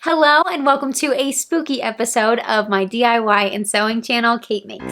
Hello and welcome to a spooky episode of my DIY and sewing channel, CaitMakes.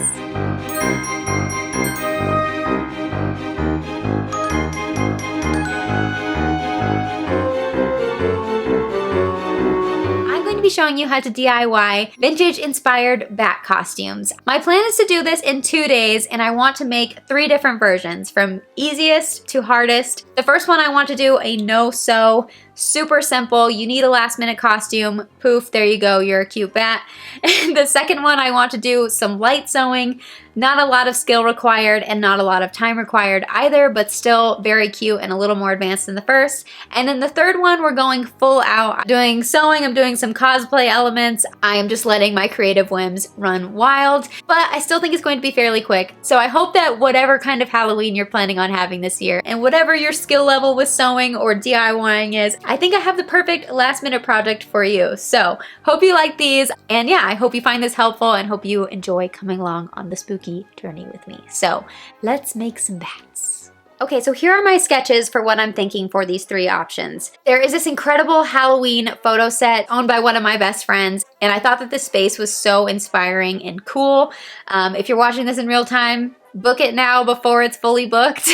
I'm going to be showing you how to DIY vintage-inspired bat costumes. My plan is to do this in 2 days, and I want to make 3 different versions, from easiest to hardest. The first one I want to do a no-sew, super simple. You need a last-minute costume. Poof, there you go, you're a cute bat. And the second one I want to do some light sewing. Not a lot of skill required and not a lot of time required either, but still very cute and a little more advanced than the first. And then the third one, we're going full out. I'm doing sewing, I'm doing some cosplay elements. I am just letting my creative whims run wild, but I still think it's going to be fairly quick. So I hope that whatever kind of Halloween you're planning on having this year, and whatever your skill level with sewing or DIYing is, I think I have the perfect last minute project for you. So hope you like these, and yeah, I hope you find this helpful and hope you enjoy coming along on the spooky journey with me. So let's make some bats. Okay, so here are my sketches for what I'm thinking for these 3 options. There is this incredible Halloween photo set owned by one of my best friends, and I thought that this space was so inspiring and cool. If you're watching this in real time, book it now before it's fully booked.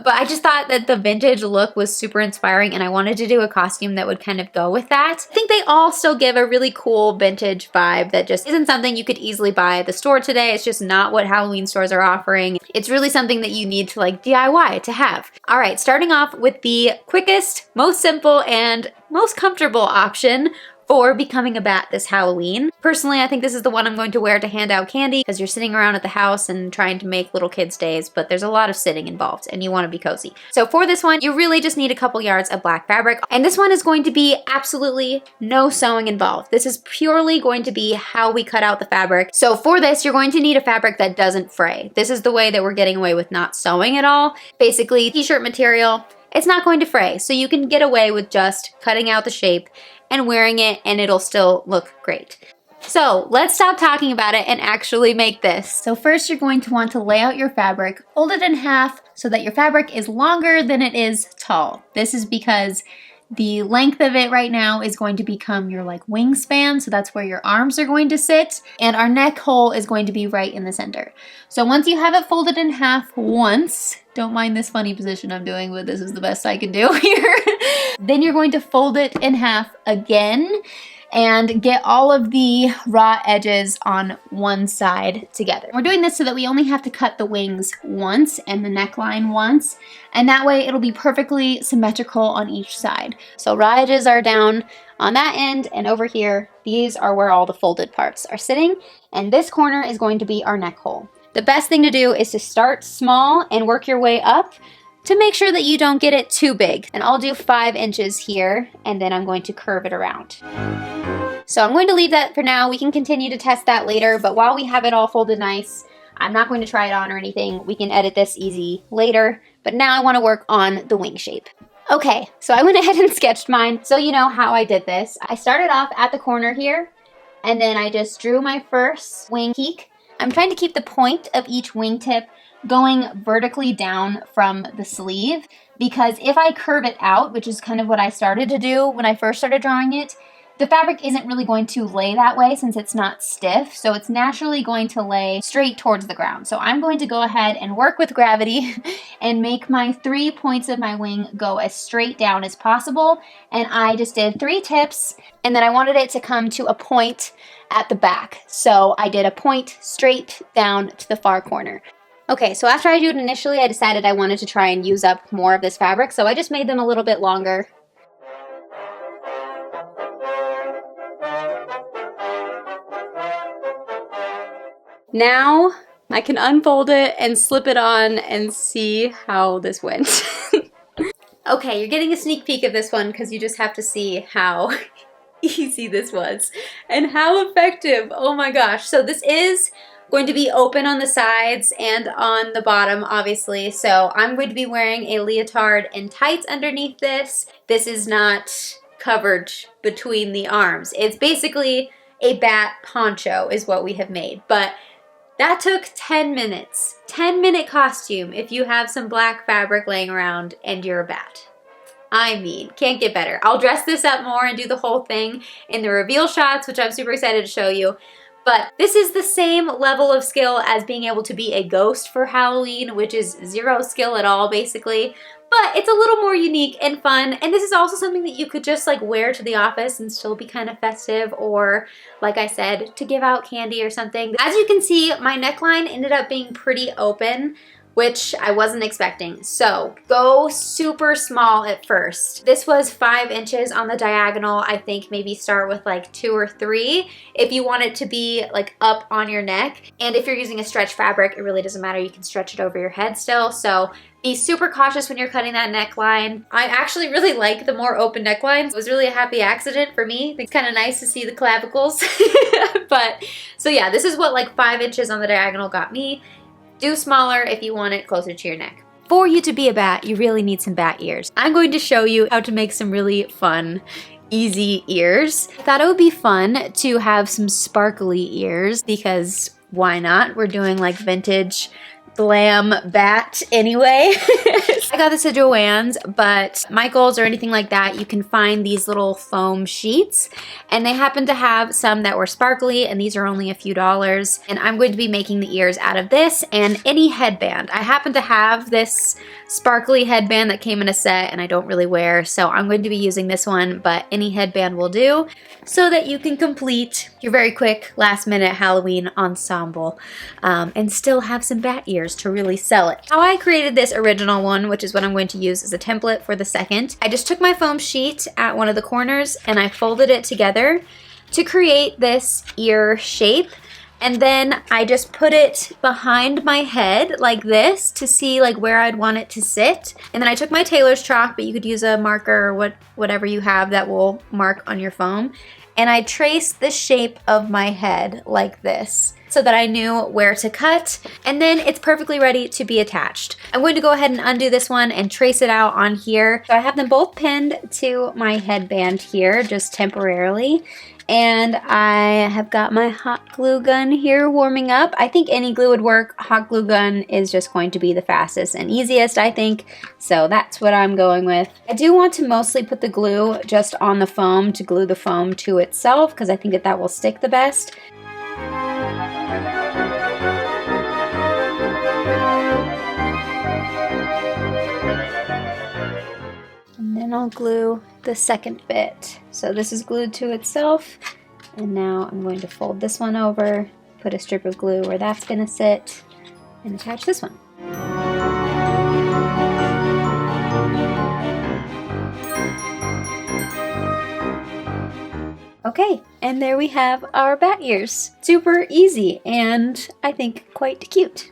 But I just thought that the vintage look was super inspiring, and I wanted to do a costume that would kind of go with that. I think they all still give a really cool vintage vibe that just isn't something you could easily buy at the store today. It's just not what Halloween stores are offering. It's really something that you need to like DIY to have. All right, starting off with the quickest, most simple, and most comfortable option for becoming a bat this Halloween. Personally, I think this is the one I'm going to wear to hand out candy, because you're sitting around at the house and trying to make little kids' days, but there's a lot of sitting involved and you want to be cozy. So for this one, you really just need a couple yards of black fabric, and this one is going to be absolutely no sewing involved. This is purely going to be how we cut out the fabric. So for this, you're going to need a fabric that doesn't fray. This is the way that we're getting away with not sewing at all. Basically, t-shirt material, it's not going to fray, so you can get away with just cutting out the shape and wearing it, and it'll still look great. So let's stop talking about it and actually make this. So first, you're going to want to lay out your fabric, fold it in half so that your fabric is longer than it is tall. This is because the length of it right now is going to become your like wingspan, so that's where your arms are going to sit, and our neck hole is going to be right in the center. So once you have it folded in half once, don't mind this funny position I'm doing, but this is the best I can do here. Then you're going to fold it in half again and get all of the raw edges on one side together. We're doing this so that we only have to cut the wings once and the neckline once, and that way it'll be perfectly symmetrical on each side. So raw edges are down on that end, and over here, these are where all the folded parts are sitting, and this corner is going to be our neck hole. The best thing to do is to start small and work your way up to make sure that you don't get it too big. And I'll do 5 inches here, and then I'm going to curve it around. So I'm going to leave that for now. We can continue to test that later, but while we have it all folded nice, I'm not going to try it on or anything. We can edit this easy later, but now I want to work on the wing shape. Okay, so I went ahead and sketched mine, so you know how I did this. I started off at the corner here, and then I just drew my first wing peak. I'm trying to keep the point of each wingtip going vertically down from the sleeve, because if I curve it out, which is kind of what I started to do when I first started drawing it, the fabric isn't really going to lay that way since it's not stiff, so it's naturally going to lay straight towards the ground. So I'm going to go ahead and work with gravity and make my 3 points of my wing go as straight down as possible. And I just did 3 tips, and then I wanted it to come to a point at the back. So I did a point straight down to the far corner. Okay, so after I did it initially, I decided I wanted to try and use up more of this fabric, so I just made them a little bit longer. Now I can unfold it and slip it on and see how this went. Okay, you're getting a sneak peek of this one because you just have to see how easy this was and how effective. Oh my gosh. So this is going to be open on the sides and on the bottom, obviously. So I'm going to be wearing a leotard and tights underneath this. This is not covered between the arms. It's basically a bat poncho is what we have made, but that took 10 minutes. 10-minute costume if you have some black fabric laying around and you're a bat. I mean, can't get better. I'll dress this up more and do the whole thing in the reveal shots, which I'm super excited to show you. But this is the same level of skill as being able to be a ghost for Halloween, which is zero skill at all, basically. But it's a little more unique and fun, and this is also something that you could just like wear to the office and still be kind of festive, or like I said, to give out candy or something. As you can see, my neckline ended up being pretty open, which I wasn't expecting. So go super small at first. This was 5 inches on the diagonal. I think maybe start with like 2 or 3 if you want it to be like up on your neck. And if you're using a stretch fabric, it really doesn't matter. You can stretch it over your head still. So be super cautious when you're cutting that neckline. I actually really like the more open necklines. It was really a happy accident for me. It's kind of nice to see the clavicles. But so yeah, this is what like 5 inches on the diagonal got me. Do smaller if you want it closer to your neck. For you to be a bat, you really need some bat ears. I'm going to show you how to make some really fun, easy ears. I thought it would be fun to have some sparkly ears because why not? We're doing like vintage glam bat anyway. I got this at Joann's, but Michael's or anything like that, you can find these little foam sheets, and they happen to have some that were sparkly, and these are only a few dollars. And I'm going to be making the ears out of this and any headband. I happen to have this sparkly headband that came in a set and I don't really wear, so I'm going to be using this one, but any headband will do, so that you can complete your very quick last minute Halloween ensemble and still have some bat ears to really sell it. How I created this original one, which is what I'm going to use as a template for the second, I just took my foam sheet at one of the corners and I folded it together to create this ear shape. And then I just put it behind my head like this to see like where I'd want it to sit. And then I took my tailor's chalk, but you could use a marker or whatever you have that will mark on your foam. And I traced the shape of my head like this so that I knew where to cut, and then it's perfectly ready to be attached. I'm going to go ahead and undo this one and trace it out on here. So I have them both pinned to my headband here, just temporarily. And I have got my hot glue gun here warming up. I think any glue would work. Hot glue gun is just going to be the fastest and easiest, I think. So that's what I'm going with. I do want to mostly put the glue just on the foam to glue the foam to itself, because I think that will stick the best. And then I'll glue the second bit. So this is glued to itself, and now I'm going to fold this one over, put a strip of glue where that's going to sit, and attach this one. Okay, and there we have our bat ears. Super easy, and I think quite cute.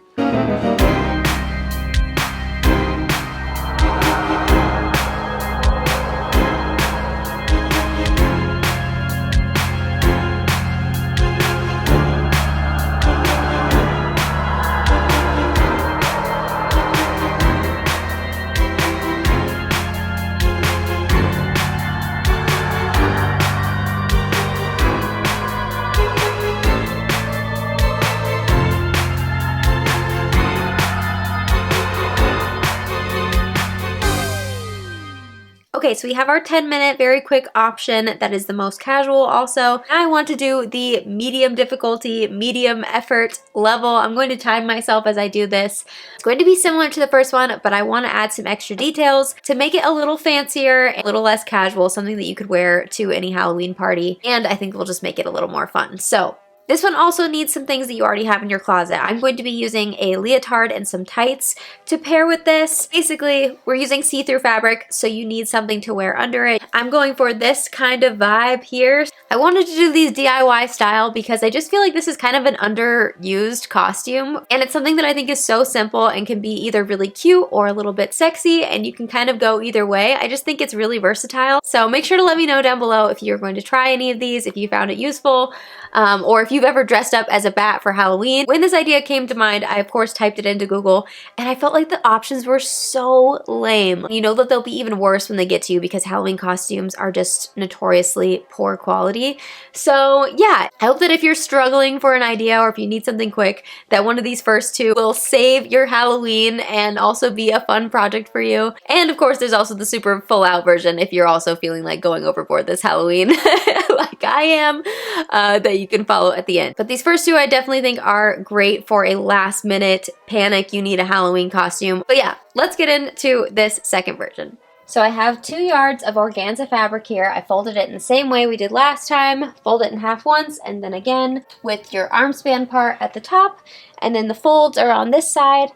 Okay, so we have our 10-minute very quick option that is the most casual also. Now I want to do the medium difficulty, medium effort level. I'm going to time myself as I do this. It's going to be similar to the first one, but I want to add some extra details to make it a little fancier, a little less casual, something that you could wear to any Halloween party, and I think we'll just make it a little more fun. So this one also needs some things that you already have in your closet. I'm going to be using a leotard and some tights to pair with this. Basically, we're using see-through fabric, so you need something to wear under it. I'm going for this kind of vibe here. I wanted to do these DIY style because I just feel like this is kind of an underused costume, and it's something that I think is so simple and can be either really cute or a little bit sexy, and you can kind of go either way. I just think it's really versatile. So make sure to let me know down below if you're going to try any of these, if you found it useful, or if you you've ever dressed up as a bat for Halloween. When this idea came to mind, I of course typed it into Google, and I felt like the options were so lame. You know that they'll be even worse when they get to you because Halloween costumes are just notoriously poor quality. So yeah, I hope that if you're struggling for an idea or if you need something quick, that one of these first two will save your Halloween and also be a fun project for you. And of course, there's also the super full out version if you're also feeling like going overboard this Halloween like I am, that you can follow at the end. But these first two I definitely think are great for a last minute panic, you need a Halloween costume. But yeah, let's get into this second version. So I have 2 yards of organza fabric here. I folded it in the same way we did last time. Fold it in half once and then again with your arm span part at the top, and then the folds are on this side.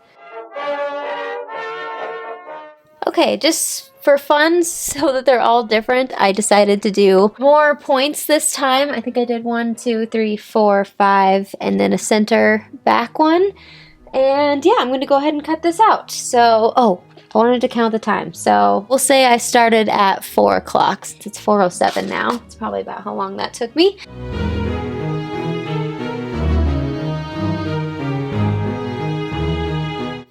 Okay, just for fun, so that they're all different, I decided to do more points this time. I think I did 1, 2, 3, 4, 5, and then a center back one. And yeah, I'm going to go ahead and cut this out. So, oh, I wanted to count the time. So we'll say I started at 4 o'clock, since it's 4:07 now. It's probably about how long that took me.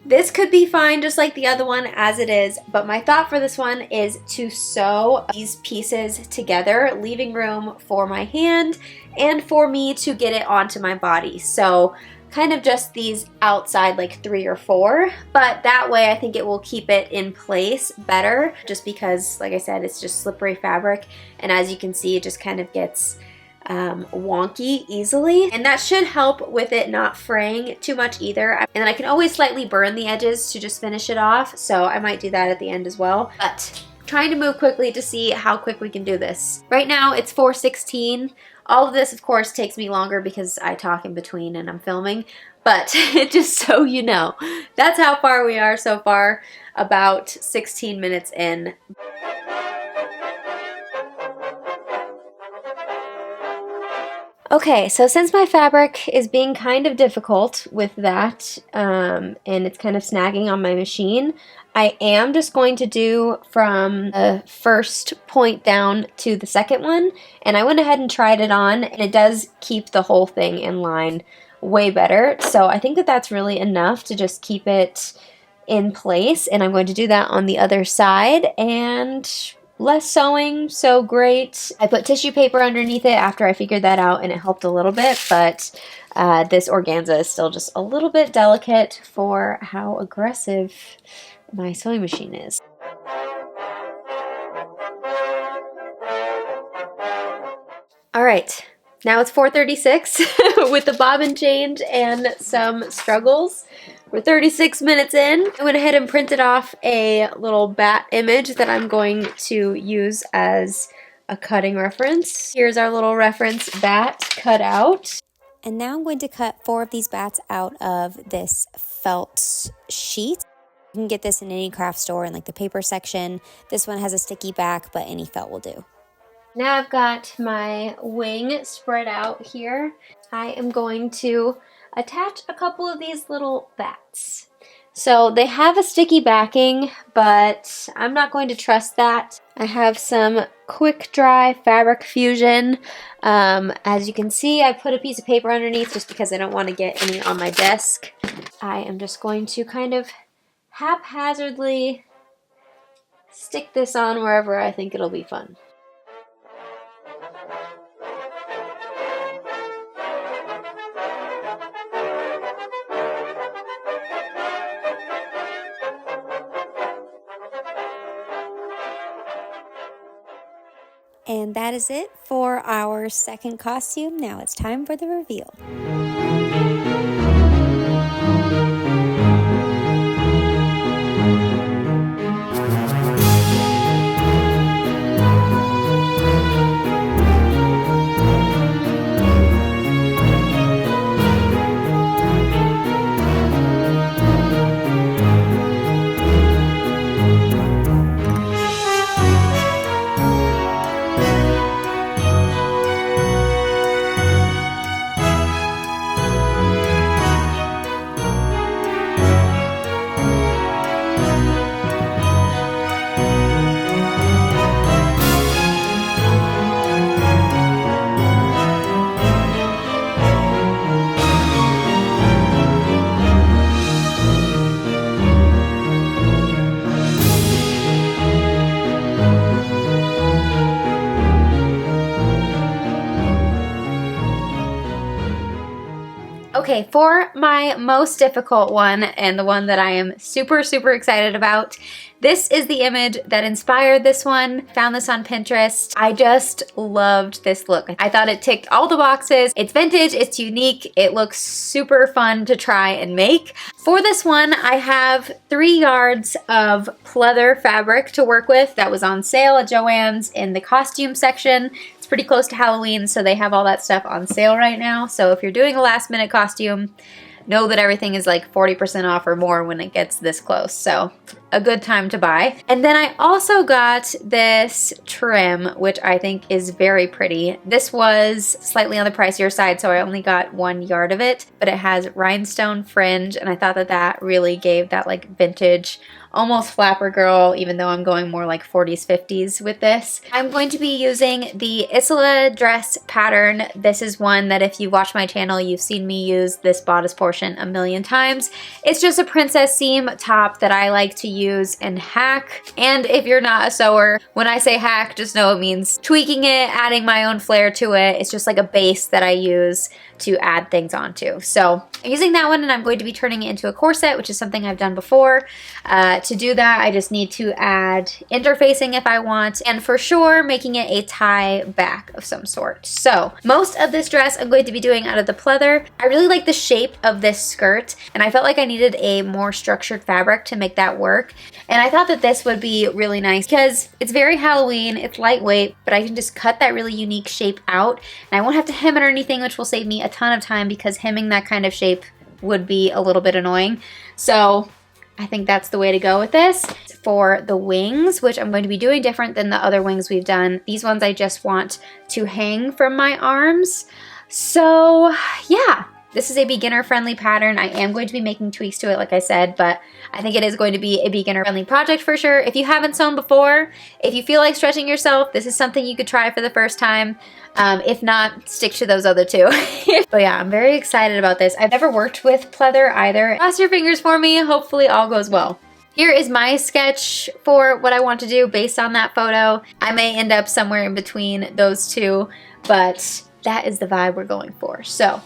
This could be fine just like the other one as it is, but my thought for this one is to sew these pieces together, leaving room for my hand and for me to get it onto my body. So kind of just these outside like 3 or 4, but that way I think it will keep it in place better, just because like I said, it's just slippery fabric, and as you can see, it just kind of gets wonky easily, and that should help with it not fraying too much either. And then I can always slightly burn the edges to just finish it off, so I might do that at the end as well. But trying to move quickly to see how quick we can do this. Right now it's 4:16. All of this of course takes me longer because I talk in between and I'm filming, but just so you know, that's how far we are so far, about 16 minutes in. Okay, so since my fabric is being kind of difficult with that, and it's kind of snagging on my machine, I am just going to do from the first point down to the second one, and I went ahead and tried it on, and it does keep the whole thing in line way better. So I think that that's really enough to just keep it in place, and I'm going to do that on the other side, and less sewing, so great. I put tissue paper underneath it after I figured that out, and it helped a little bit, but this organza is still just a little bit delicate for how aggressive my sewing machine is. All right, now it's 4:36 with the bobbin change and some struggles. We're 36 minutes in. I went ahead and printed off a little bat image that I'm going to use as a cutting reference. Here's our little reference bat cut out. And now I'm going to cut 4 of these bats out of this felt sheet. You can get this in any craft store in like the paper section. This one has a sticky back, but any felt will do. Now I've got my wing spread out here. I am going to attach a couple of these little bats. So they have a sticky backing, but I'm not going to trust that. I have some quick dry fabric fusion. As you can see, I put a piece of paper underneath just because I don't want to get any on my desk. I am just going to kind of haphazardly stick this on wherever I think it'll be fun. And that is it for our second costume. Now it's time for the reveal. Okay, for my most difficult one, and the one that I am super, super excited about, this is the image that inspired this one. Found this on Pinterest. I just loved this look. I thought it ticked all the boxes. It's vintage, it's unique, it looks super fun to try and make. For this one, I have 3 yards of pleather fabric to work with that was on sale at Joann's in the costume section. Pretty close to Halloween, so they have all that stuff on sale right now. So if you're doing a last minute costume, know that everything is like 40% off or more when it gets this close. So a good time to buy. And then I also got this trim, which I think is very pretty. This was slightly on the pricier side, so I only got 1 yard of it, but it has rhinestone fringe, and I thought that that really gave that like vintage, almost flapper girl, even though I'm going more like 40s, 50s with this. I'm going to be using the Isola dress pattern. This is one that if you watch my channel, you've seen me use this bodice portion a million times. It's just a princess seam top that I like to use and hack. And if you're not a sewer, when I say hack, just know it means tweaking it, adding my own flair to it. It's just like a base that I use to add things onto. So I'm using that one, and I'm going to be turning it into a corset, which is something I've done before. To do that, I just need to add interfacing if I want, and for sure making it a tie back of some sort. So most of this dress I'm going to be doing out of the pleather. I really like the shape of this skirt, and I felt like I needed a more structured fabric to make that work. And I thought that this would be really nice because it's very Halloween, it's lightweight, but I can just cut that really unique shape out, and I won't have to hem it or anything, which will save me a ton of time because hemming that kind of shape would be a little bit annoying. So I think that's the way to go with this. For the wings, which I'm going to be doing different than the other wings we've done, these ones I just want to hang from my arms. So yeah, this is a beginner-friendly pattern. I am going to be making tweaks to it, like I said, but I think it is going to be a beginner-friendly project for sure. If you haven't sewn before, if you feel like stretching yourself, this is something you could try for the first time. If not, stick to those other 2. But yeah, I'm very excited about this. I've never worked with pleather either. Cross your fingers for me. Hopefully all goes well. Here is my sketch for what I want to do based on that photo. I may end up somewhere in between those 2, but that is the vibe we're going for. So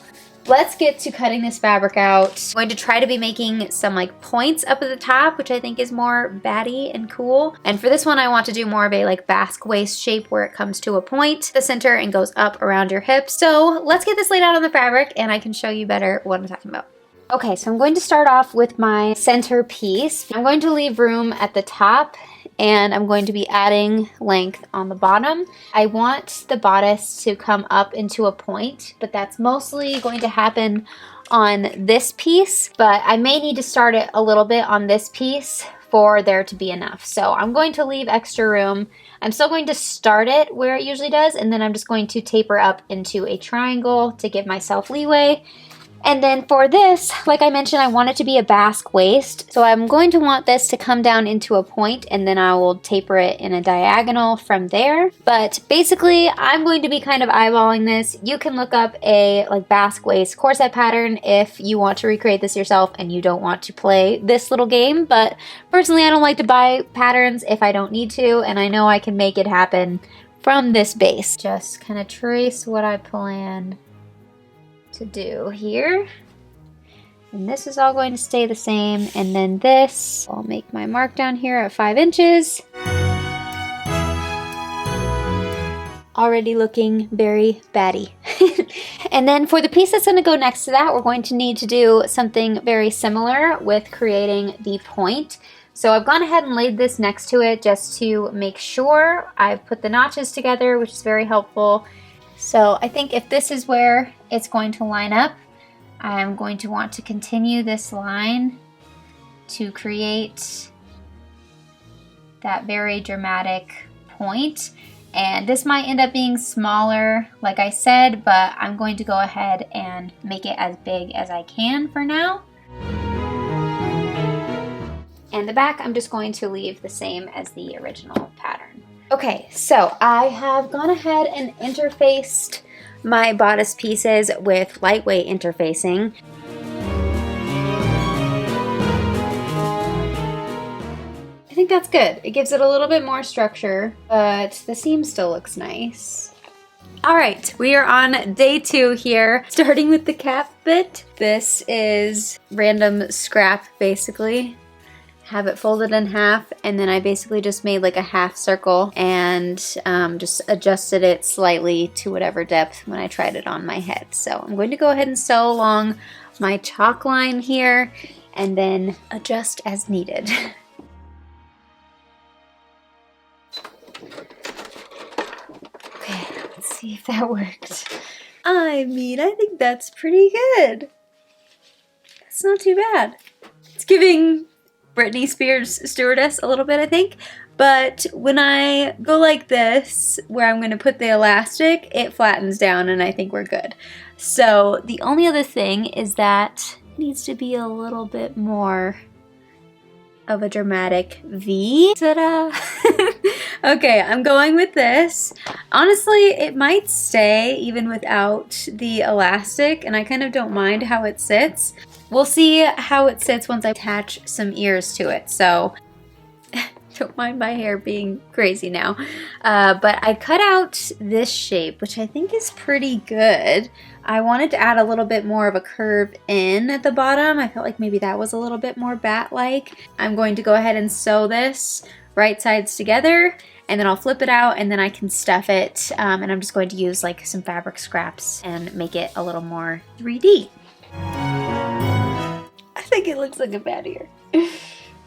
let's get to cutting this fabric out. I'm going to try to be making some like points up at the top, which I think is more batty and cool. And for this one, I want to do more of a like basque waist shape where it comes to a point, the center, and goes up around your hips. So let's get this laid out on the fabric and I can show you better what I'm talking about. Okay, so I'm going to start off with my center piece. I'm going to leave room at the top, and I'm going to be adding length on the bottom. I want the bodice to come up into a point, but that's mostly going to happen on this piece, but I may need to start it a little bit on this piece for there to be enough. So I'm going to leave extra room. I'm still going to start it where it usually does, and then I'm just going to taper up into a triangle to give myself leeway. And then for this, like I mentioned, I want it to be a basque waist. So I'm going to want this to come down into a point, and then I will taper it in a diagonal from there. But basically, I'm going to be kind of eyeballing this. You can look up a like basque waist corset pattern if you want to recreate this yourself and you don't want to play this little game. But personally, I don't like to buy patterns if I don't need to, and I know I can make it happen from this base. Just kind of trace what I plan to do here, and this is all going to stay the same, and then this, I'll make my mark down here at 5 inches. Already looking very batty. And then for the piece that's going to go next to that, we're going to need to do something very similar with creating the point. So I've gone ahead and laid this next to it just to make sure I've put the notches together, which is very helpful. So I think if this is where it's going to line up, I'm going to want to continue this line to create that very dramatic point. And this might end up being smaller, like I said, but I'm going to go ahead and make it as big as I can for now. And the back, I'm just going to leave the same as the original pattern. Okay, so I have gone ahead and interfaced my bodice pieces with lightweight interfacing. I think that's good. It gives it a little bit more structure, but the seam still looks nice. All right, we are on day 2 here, starting with the cap bit. This is random scrap, basically. Have it folded in half, and then I basically just made like a half circle and just adjusted it slightly to whatever depth when I tried it on my head. So I'm going to go ahead and sew along my chalk line here and then adjust as needed. Okay, let's see if that worked. I mean, I think that's pretty good. That's not too bad. It's giving Britney Spears Stewardess a little bit, I think. But when I go like this, where I'm going to put the elastic, it flattens down and I think we're good. So the only other thing is that it needs to be a little bit more of a dramatic V. Ta-da! Okay, I'm going with this. Honestly, it might stay even without the elastic, and I kind of don't mind how it sits. We'll see how it sits once I attach some ears to it. So don't mind my hair being crazy now. But I cut out this shape, which I think is pretty good. I wanted to add a little bit more of a curve in at the bottom. I felt like maybe that was a little bit more bat-like. I'm going to go ahead and sew this right sides together, and then I'll flip it out and then I can stuff it. And I'm just going to use like some fabric scraps and make it a little more 3D. I think it looks like a bat ear.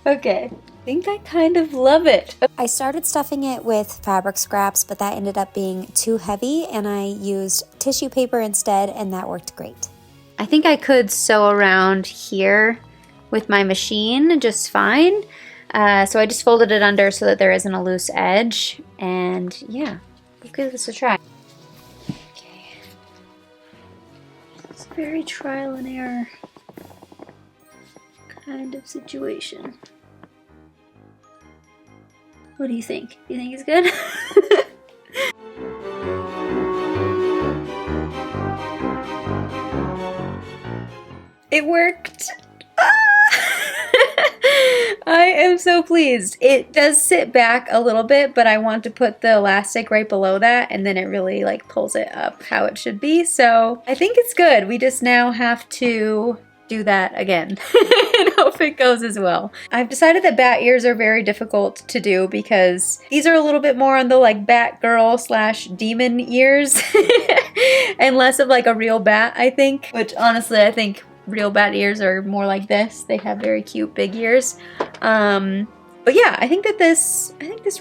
Okay, I think I kind of love it. I started stuffing it with fabric scraps, but that ended up being too heavy, and I used tissue paper instead, and that worked great. I think I could sew around here with my machine just fine. So I just folded it under so that there isn't a loose edge, and yeah, we'll give this a try. Okay. It's a very trial and error kind of situation. What do you think? You think it's good? It worked! I am so pleased. It does sit back a little bit, but I want to put the elastic right below that, and then it really like pulls it up how it should be. So I think it's good. We just now have to do that again and hope it goes as well. I've decided that bat ears are very difficult to do because these are a little bit more on the like bat girl / demon ears and less of like a real bat, I think, which honestly I think real bat ears are more like this. They have very cute big ears. But yeah, I think this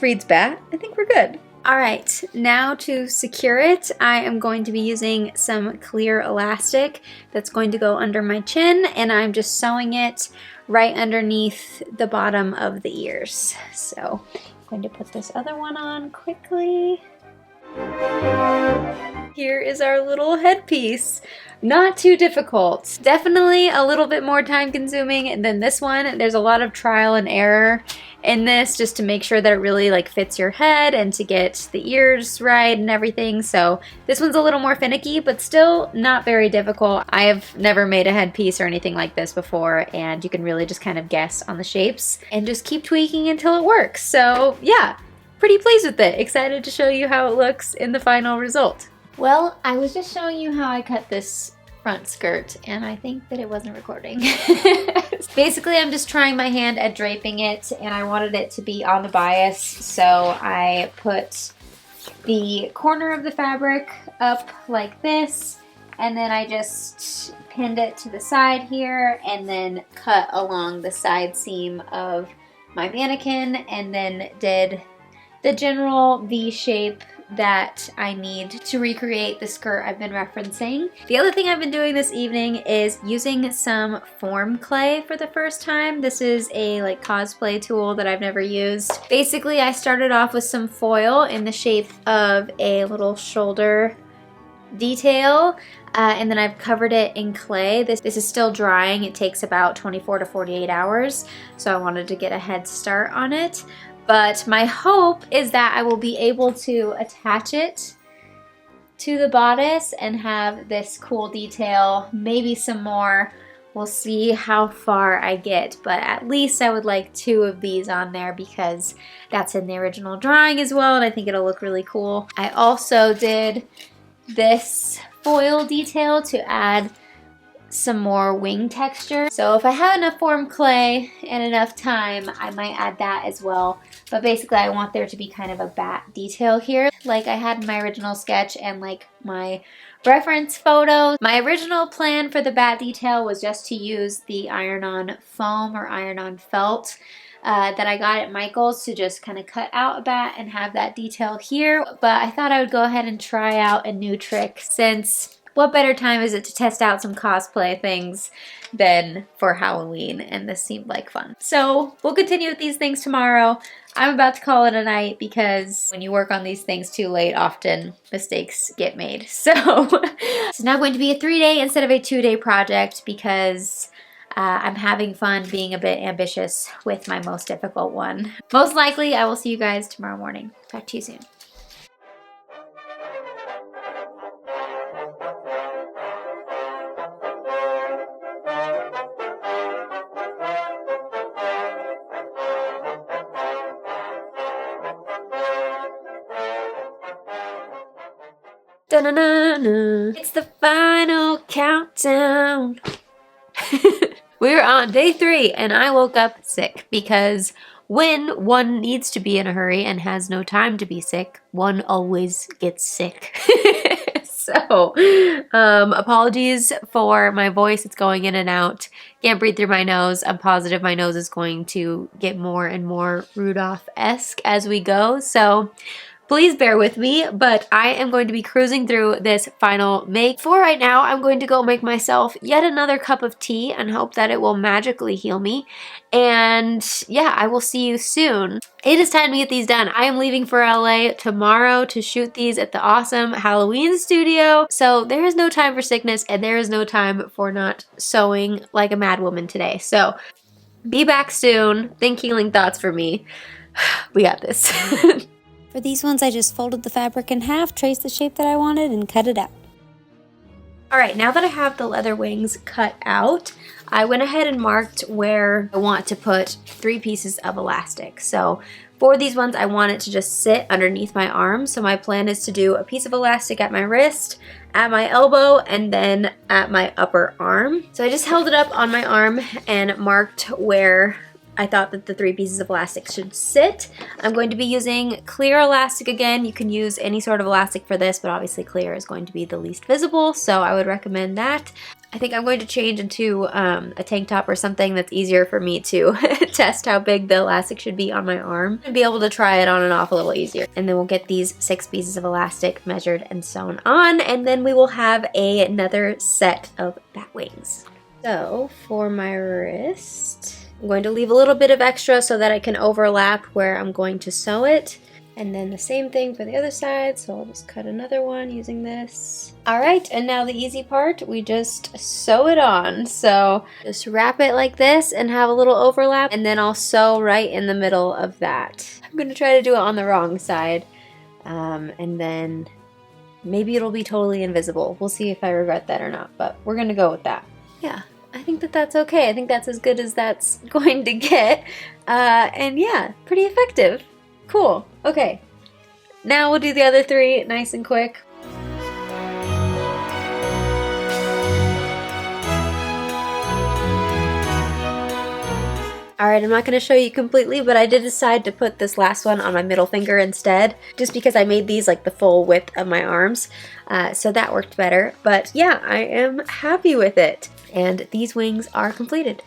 reads bat. I think we're good. All right, now to secure it, I am going to be using some clear elastic that's going to go under my chin, and I'm just sewing it right underneath the bottom of the ears. So I'm going to put this other one on quickly. Here is our little headpiece. Not too difficult. Definitely a little bit more time consuming than this one. There's a lot of trial and error in this just to make sure that it really like fits your head and to get the ears right and everything. So this one's a little more finicky, but still not very difficult. I have never made a headpiece or anything like this before, and you can really just kind of guess on the shapes and just keep tweaking until it works. So yeah, pretty pleased with it. Excited to show you how it looks in the final result. Well, I was just showing you how I cut this front skirt, and I think that it wasn't recording. Basically, I'm just trying my hand at draping it, and I wanted it to be on the bias, so I put the corner of the fabric up like this, and then I just pinned it to the side here, and then cut along the side seam of my mannequin, and then did the general V shape that I need to recreate the skirt I've been referencing. The other thing I've been doing this evening is using some form clay for the first time. This is a like cosplay tool that I've never used. Basically, I started off with some foil in the shape of a little shoulder detail, and then I've covered it in clay. This is still drying. It takes about 24 to 48 hours, so I wanted to get a head start on it. But my hope is that I will be able to attach it to the bodice and have this cool detail, maybe some more. We'll see how far I get, but at least I would like 2 of these on there because that's in the original drawing as well, and I think it'll look really cool. I also did this foil detail to add some more wing texture. So if I have enough form clay and enough time, I might add that as well. But basically I want there to be kind of a bat detail here, like I had in my original sketch and like my reference photos. My original plan for the bat detail was just to use the iron-on foam or iron-on felt that I got at Michael's to just kind of cut out a bat and have that detail here. But I thought I would go ahead and try out a new trick, since what better time is it to test out some cosplay things than for Halloween, and this seemed like fun. So we'll continue with these things tomorrow. I'm about to call it a night because when you work on these things too late, often mistakes get made. So it's now going to be a 3-day instead of a 2-day project because I'm having fun being a bit ambitious with my most difficult one. Most likely I will see you guys tomorrow morning. Talk to you soon. Da-na-na-na. It's the final countdown. We're on day 3 and I woke up sick because when one needs to be in a hurry and has no time to be sick, one always gets sick. So, apologies for my voice. It's going in and out. Can't breathe through my nose. I'm positive my nose is going to get more and more Rudolph-esque as we go. So, please bear with me, but I am going to be cruising through this final make. For right now, I'm going to go make myself yet another cup of tea and hope that it will magically heal me. And yeah, I will see you soon. It is time to get these done. I am leaving for LA tomorrow to shoot these at the awesome Halloween studio. So there is no time for sickness and there is no time for not sewing like a mad woman today. So be back soon. Think healing thoughts for me. We got this. For these ones, I just folded the fabric in half, traced the shape that I wanted, and cut it out. All right, now that I have the leather wings cut out, I went ahead and marked where I want to put 3 pieces of elastic. So for these ones, I want it to just sit underneath my arm. So my plan is to do a piece of elastic at my wrist, at my elbow, and then at my upper arm. So I just held it up on my arm and marked where I thought that the 3 pieces of elastic should sit. I'm going to be using clear elastic again. You can use any sort of elastic for this, but obviously clear is going to be the least visible, so I would recommend that. I think I'm going to change into a tank top or something that's easier for me to test how big the elastic should be on my arm and be able to try it on and off a little easier. And then we'll get these 6 pieces of elastic measured and sewn on, and then we will have another set of bat wings. So for my wrist, I'm going to leave a little bit of extra so that I can overlap where I'm going to sew it. And then the same thing for the other side, so I'll just cut another one using this. All right, and now the easy part, we just sew it on. So just wrap it like this and have a little overlap, and then I'll sew right in the middle of that. I'm gonna try to do it on the wrong side, and then maybe it'll be totally invisible. We'll see if I regret that or not, but we're gonna go with that. Yeah. I think that that's okay. I think that's as good as that's going to get. And yeah, pretty effective. Cool. Okay. Now we'll do the other 3 nice and quick. Alright, I'm not going to show you completely, but I did decide to put this last one on my middle finger instead, just because I made these like the full width of my arms, so that worked better. But yeah, I am happy with it. And these wings are completed.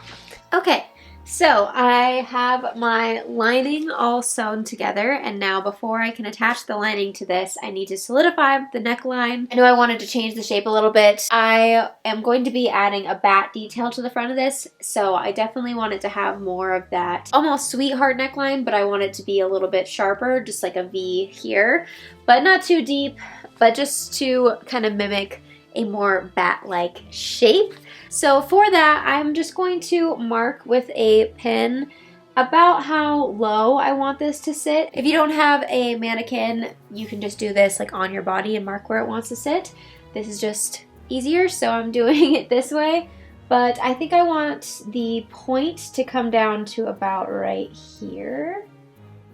Okay, so I have my lining all sewn together, and now before I can attach the lining to this, I need to solidify the neckline. I know I wanted to change the shape a little bit. I am going to be adding a bat detail to the front of this, so I definitely want it to have more of that almost sweetheart neckline, but I want it to be a little bit sharper, just like a V here, but not too deep, but just to kind of mimic a more bat-like shape. So for that, I'm just going to mark with a pin about how low I want this to sit. If you don't have a mannequin, you can just do this like on your body and mark where it wants to sit. This is just easier, so I'm doing it this way. But I think I want the point to come down to about right here.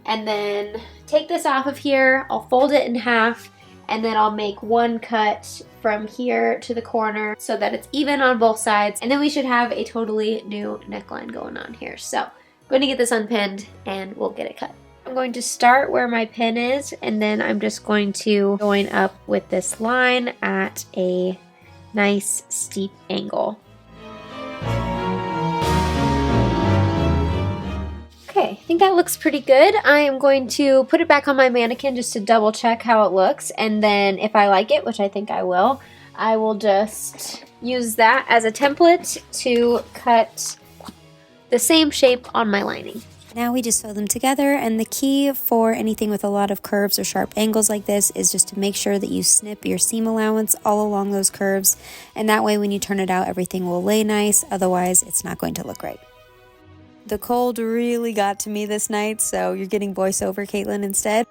And then take this off of here, I'll fold it in half, and then I'll make one cut from here to the corner so that it's even on both sides, and then we should have a totally new neckline going on here. So I'm going to get this unpinned and we'll get it cut. I'm going to start where my pin is, and then I'm just going to join up with this line at a nice steep angle. Okay, I think that looks pretty good. I am going to put it back on my mannequin just to double check how it looks, and then if I like it, which I think I will just use that as a template to cut the same shape on my lining. Now we just sew them together, and the key for anything with a lot of curves or sharp angles like this is just to make sure that you snip your seam allowance all along those curves, and that way when you turn it out everything will lay nice, otherwise it's not going to look right. The cold really got to me this night, so you're getting voiceover, Caitlin, instead.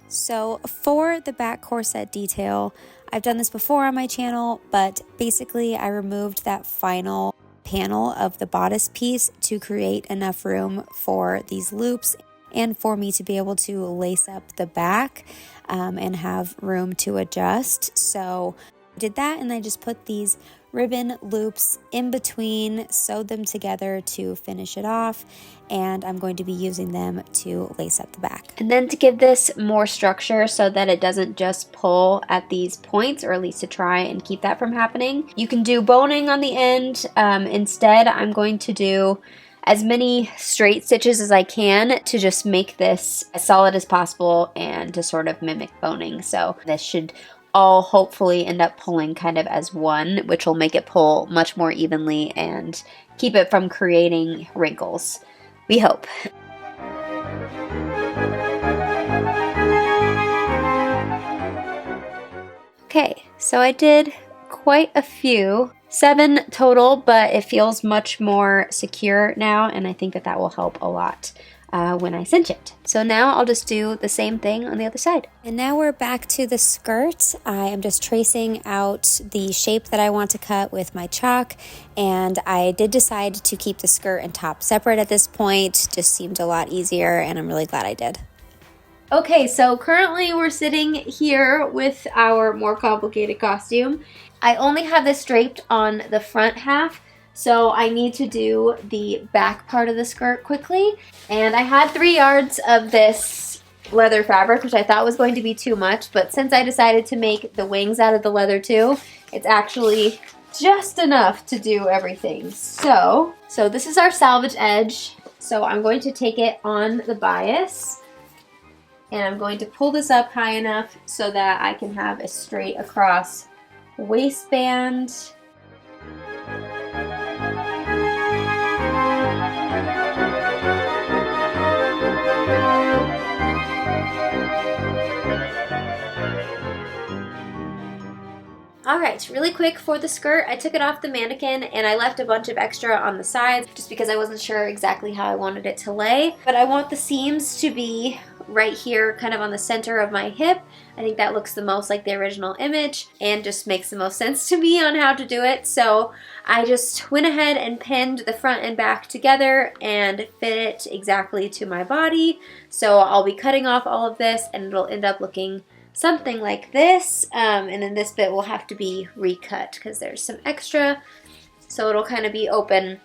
So for the back corset detail, I've done this before on my channel, but basically I removed that final panel of the bodice piece to create enough room for these loops and for me to be able to lace up the back and have room to adjust. So I did that, and I just put these ribbon loops in between, sewed them together to finish it off, and I'm going to be using them to lace up the back. And then to give this more structure so that it doesn't just pull at these points, or at least to try and keep that from happening, you can do boning on the end. Instead, I'm going to do as many straight stitches as I can to just make this as solid as possible and to sort of mimic boning. So this should all hopefully end up pulling kind of as one, which will make it pull much more evenly and keep it from creating wrinkles. We hope. Okay, so I did quite a few, 7 total, but it feels much more secure now, and I think that that will help a lot when I cinch it. So now I'll just do the same thing on the other side. And now we're back to the skirt. I am just tracing out the shape that I want to cut with my chalk, and I did decide to keep the skirt and top separate at this point. Just seemed a lot easier, and I'm really glad I did. Okay, so currently we're sitting here with our more complicated costume. I only have this draped on the front half, so I need to do the back part of the skirt quickly. And I had 3 yards of this leather fabric, which I thought was going to be too much, but since I decided to make the wings out of the leather too, it's actually just enough to do everything. So this is our salvage edge. So I'm going to take it on the bias, and I'm going to pull this up high enough so that I can have a straight across waistband. Alright, really quick for the skirt, I took it off the mannequin and I left a bunch of extra on the sides just because I wasn't sure exactly how I wanted it to lay. But I want the seams to be right here, kind of on the center of my hip. I think that looks the most like the original image and just makes the most sense to me on how to do it. So I just went ahead and pinned the front and back together and fit it exactly to my body. So I'll be cutting off all of this and it'll end up looking something like this, and then this bit will have to be recut because there's some extra, so it'll kind of be open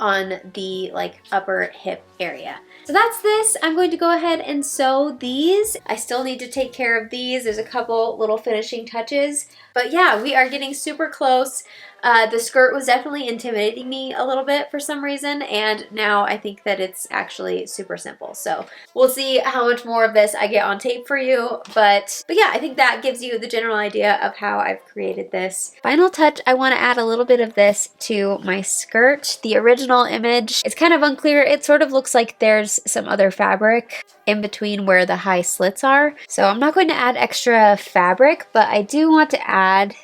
on the like upper hip area. So that's this. I'm going to go ahead and sew these. I still need to take care of these. There's a couple little finishing touches, but yeah, we are getting super close. The skirt was definitely intimidating me a little bit for some reason, and now I think that it's actually super simple. So we'll see how much more of this I get on tape for you, but yeah, I think that gives you the general idea of how I've created this. Final touch, I want to add a little bit of this to my skirt. The original image, it's kind of unclear. It sort of looks like there's some other fabric in between where the high slits are. So I'm not going to add extra fabric, but I do want to add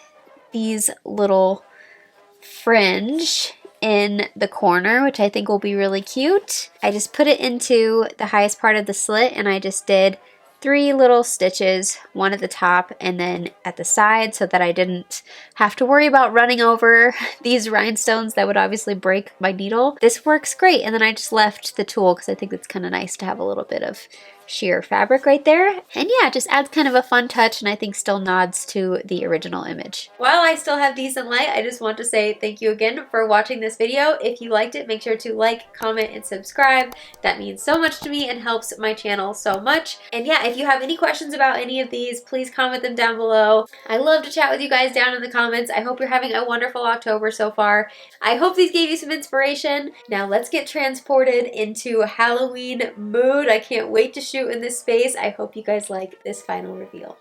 these little fringe in the corner, which I think will be really cute. I just put it into the highest part of the slit and I just did 3 little stitches, one at the top and then at the side, so that I didn't have to worry about running over these rhinestones that would obviously break my needle. This works great, and then I just left the tool because I think it's kind of nice to have a little bit of sheer fabric right there. And yeah, it just adds kind of a fun touch and I think still nods to the original image. While I still have decent light, I just want to say thank you again for watching this video. If you liked it, make sure to like, comment, and subscribe. That means so much to me and helps my channel so much. And yeah, if you have any questions about any of these, please comment them down below. I love to chat with you guys down in the comments. I hope you're having a wonderful October so far. I hope these gave you some inspiration. Now let's get transported into Halloween mood. I can't wait to shoot in this space. I hope you guys like this final reveal.